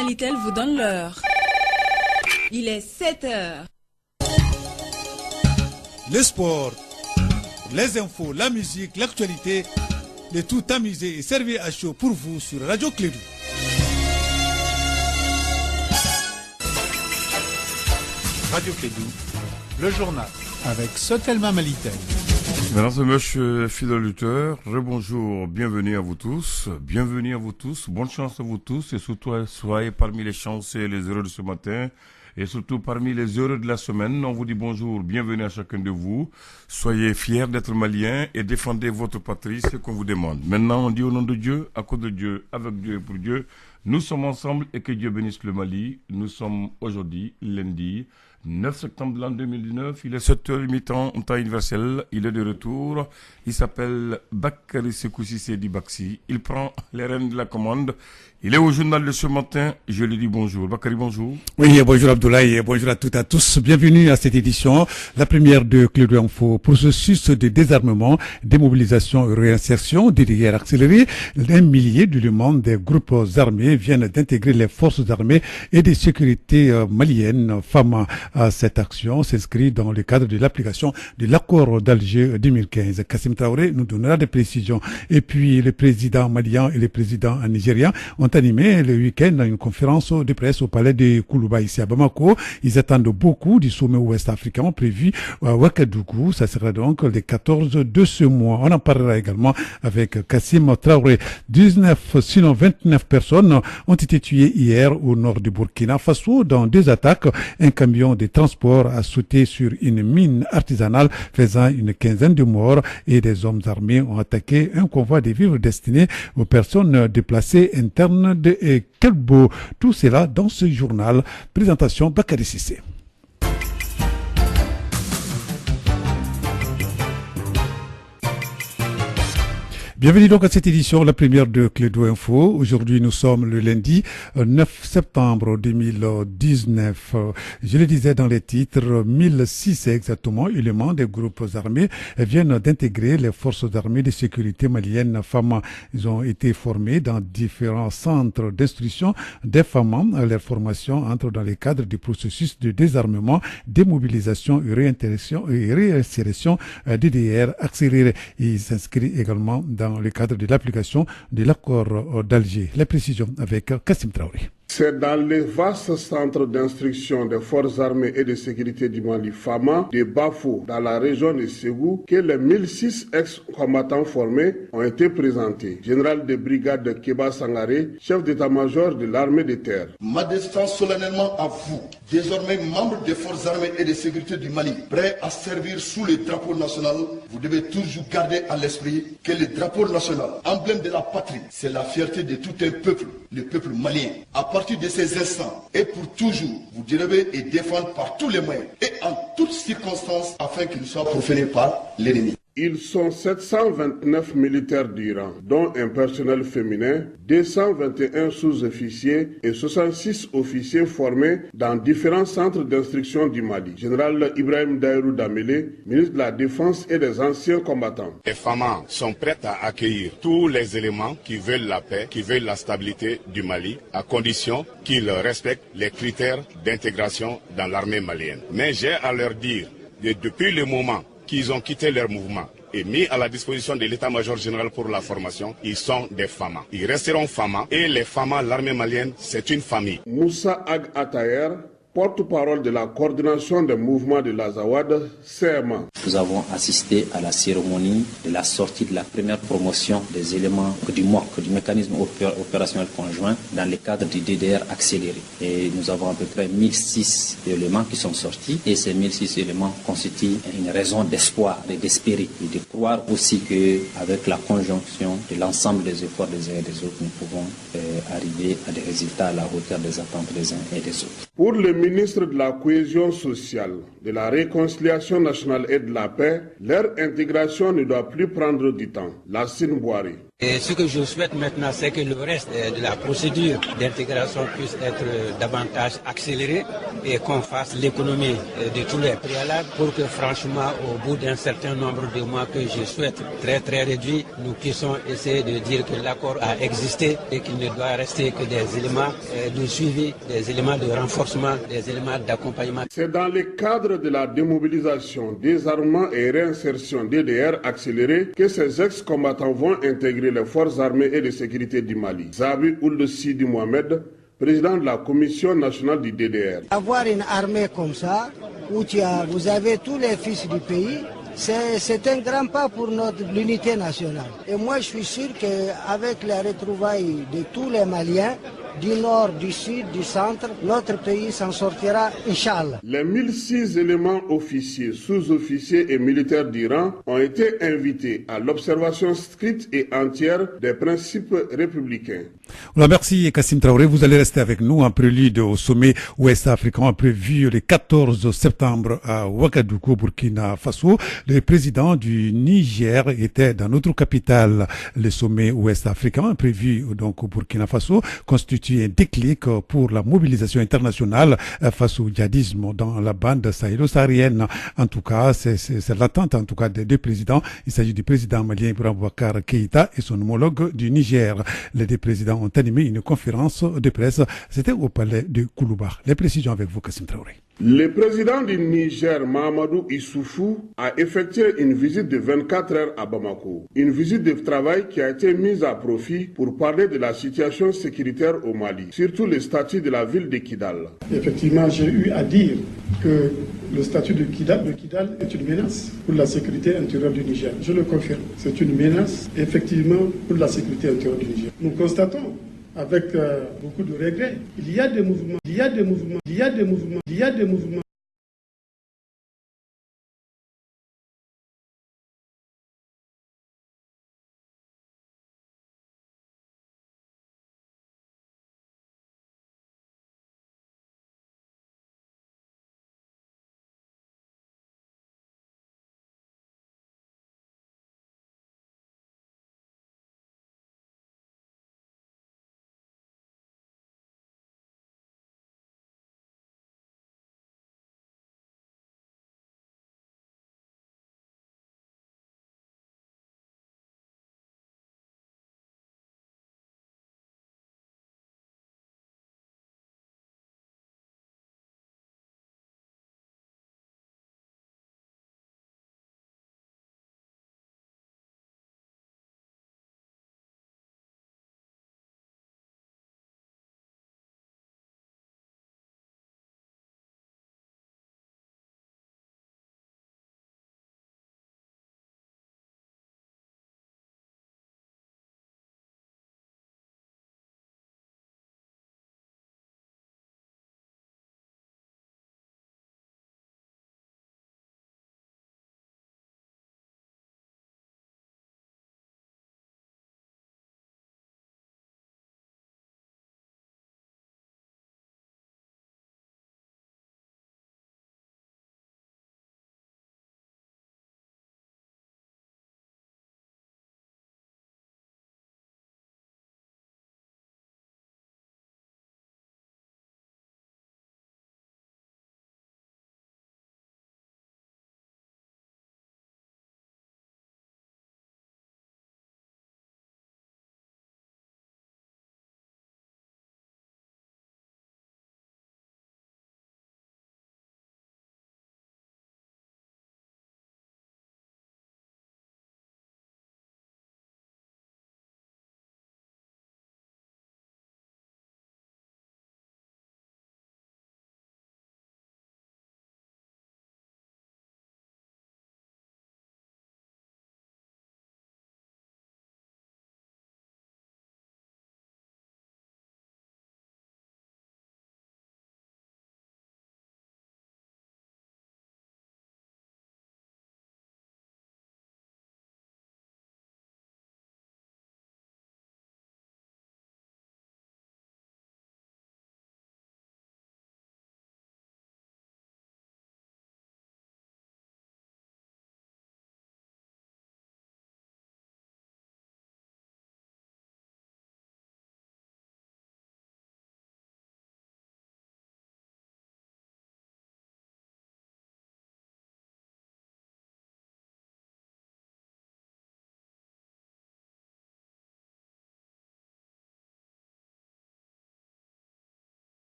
Malitel vous donne l'heure. Il est 7 heures. Le sport, les infos, la musique, l'actualité, le tout amusé et servi à chaud pour vous sur Radio Clédou. Radio Clédou, le journal avec Sotelma Malitel. Mesdames et messieurs, fidèles auditeurs, rebonjour, bienvenue à vous tous, bonne chance à vous tous et surtout soyez parmi les chanceux et les heureux de ce matin et surtout parmi les heureux de la semaine. On vous dit bonjour, bienvenue à chacun de vous, soyez fiers d'être maliens et défendez votre patrie, ce qu'on vous demande. Maintenant on dit au nom de Dieu, à cause de Dieu, avec Dieu et pour Dieu, nous sommes ensemble et que Dieu bénisse le Mali. Nous sommes aujourd'hui, lundi 9 septembre l'an 2019, il est 7h30 en temps universel, il est de retour, il s'appelle Bakary Sékou Cissé Dibaksi, il prend les rênes de la commande, il est au journal de ce matin, je lui dis bonjour. Bakary, bonjour. Oui, bonjour Abdoulaye, et bonjour à toutes et à tous, bienvenue à cette édition, la première de Clédou Info, processus de désarmement, démobilisation et réinsertion, DDR accéléré, 1 millier d'éléments des groupes armés viennent d'intégrer les forces armées et de sécurité maliennes, FAMA. Cette action s'inscrit dans le cadre de l'application de l'accord d'Alger 2015. Kassim Traoré nous donnera des précisions. Et puis, le président malien et le président nigérien ont animé le week-end une conférence de presse au palais de Koulouba ici à Bamako. Ils attendent beaucoup du sommet ouest africain prévu à Ouagadougou. Ça sera donc le 14 de ce mois. On en parlera également avec Kassim Traoré. 19, sinon 29 personnes ont été tuées hier au nord du Burkina Faso dans 2 attaques. Un camion de transport a sauté sur une mine artisanale faisant une 15aine de morts et des hommes armés ont attaqué un convoi de vivres destiné aux personnes déplacées internes de Kelbo. Tout cela dans ce journal. Présentation Bakary Cissé. Bienvenue donc à cette édition, la première de Clédou Info. Aujourd'hui, nous sommes le lundi 9 septembre 2019. Je le disais dans les titres, 1006 exactement éléments des groupes armés viennent d'intégrer les forces armées de sécurité maliennes FAMA. Ils ont été formés dans différents centres d'instruction des FAMA. Leur formation entre dans le cadre du processus de désarmement, démobilisation et réinsertion DDR accéléré. Il s'inscrit également dans le cadre de l'application de l'accord d'Alger. Les précisions avec Kassim Traoré. C'est dans les vastes centres d'instruction des forces armées et de sécurité du Mali, FAMA, de Bafo, dans la région de Ségou, que les 1006 ex-combattants formés ont été présentés. Général de brigade Keba Sangaré, chef d'état-major de l'armée de terre. M'adressant solennellement à vous, désormais membres des forces armées et de sécurité du Mali, prêts à servir sous le drapeau national, vous devez toujours garder à l'esprit que le drapeau national, emblème de la patrie, c'est la fierté de tout un peuple, le peuple malien. À partir de ces instants et pour toujours, vous devez et défendre par tous les moyens et en toutes circonstances afin qu'il soit profané par l'ennemi. Ils sont 729 militaires d'Iran, dont un personnel féminin, 221 sous-officiers et 66 officiers formés dans différents centres d'instruction du Mali. Général Ibrahim Daïrou Damélé, ministre de la Défense et des anciens combattants. Les FAMA sont prêtes à accueillir tous les éléments qui veulent la paix, qui veulent la stabilité du Mali, à condition qu'ils respectent les critères d'intégration dans l'armée malienne. Mais j'ai à leur dire que depuis le moment qu'ils ont quitté leur mouvement et mis à la disposition de l'état-major général pour la formation, ils sont des FAMA. Ils resteront FAMA et les FAMA, l'armée malienne, c'est une famille. Moussa Ag Atayer, porte-parole de la coordination des mouvements de l'Azawad, CMA. Nous avons assisté à la cérémonie de la sortie de la première promotion des éléments du MOC, du mécanisme opérationnel conjoint, dans le cadre du DDR accéléré. Et nous avons à peu près 1006 éléments qui sont sortis et ces 1006 éléments constituent une raison d'espoir et d'espérer et de croire aussi qu'avec la conjonction de l'ensemble des efforts des uns et des autres, nous pouvons arriver à des résultats à la hauteur des attentes des uns et des autres. Pour le ministre de la Cohésion sociale, de la Réconciliation nationale et de la paix, leur intégration ne doit plus prendre du temps. Lassine Bouari. Et ce que je souhaite maintenant, c'est que le reste de la procédure d'intégration puisse être davantage accélérée et qu'on fasse l'économie de tous les préalables pour que franchement, au bout d'un certain nombre de mois que je souhaite très très réduit, nous puissions essayer de dire que l'accord a existé et qu'il ne doit rester que des éléments de suivi, des éléments de renforcement, des éléments d'accompagnement. C'est dans le cadre de la démobilisation, désarmement et réinsertion DDR accélérée que ces ex-combattants vont intégrer les forces armées et de sécurité du Mali. Zabi Ould Sidi Mohamed, président de la Commission nationale du DDR. Avoir une armée comme ça, où vous avez tous les fils du pays, c'est un grand pas pour l'unité nationale. Et moi je suis sûr qu'avec les retrouvailles de tous les Maliens, du nord, du sud, du centre, notre pays s'en sortira, Inch'Allah. Les 1006 éléments officiers, sous-officiers et militaires d'Iran ont été invités à l'observation stricte et entière des principes républicains. Alors merci Kassim Traoré, vous allez rester avec nous en prélude au sommet ouest-africain prévu le 14 septembre à Ouagadougou, Burkina Faso. Le président du Niger était dans notre capitale. Le sommet ouest-africain prévu donc au Burkina Faso constitue un déclic pour la mobilisation internationale face au djihadisme dans la bande sahélo-saharienne. En tout cas, c'est l'attente en tout cas des deux présidents. Il s'agit du président malien Ibrahim Boubacar Keïta et son homologue du Niger. Les deux présidents ont animé une conférence de presse. C'était au palais de Koulouba. Les précisions avec vous, Kassim Traoré. Le président du Niger, Mahamadou Issoufou, a effectué une visite de 24 heures à Bamako. Une visite de travail qui a été mise à profit pour parler de la situation sécuritaire au Mali, surtout le statut de la ville de Kidal. Effectivement, j'ai eu à dire que le statut de Kidal est une menace pour la sécurité intérieure du Niger. Je le confirme. C'est une menace, effectivement, pour la sécurité intérieure du Niger. Nous constatons avec beaucoup de regrets. Il y a des mouvements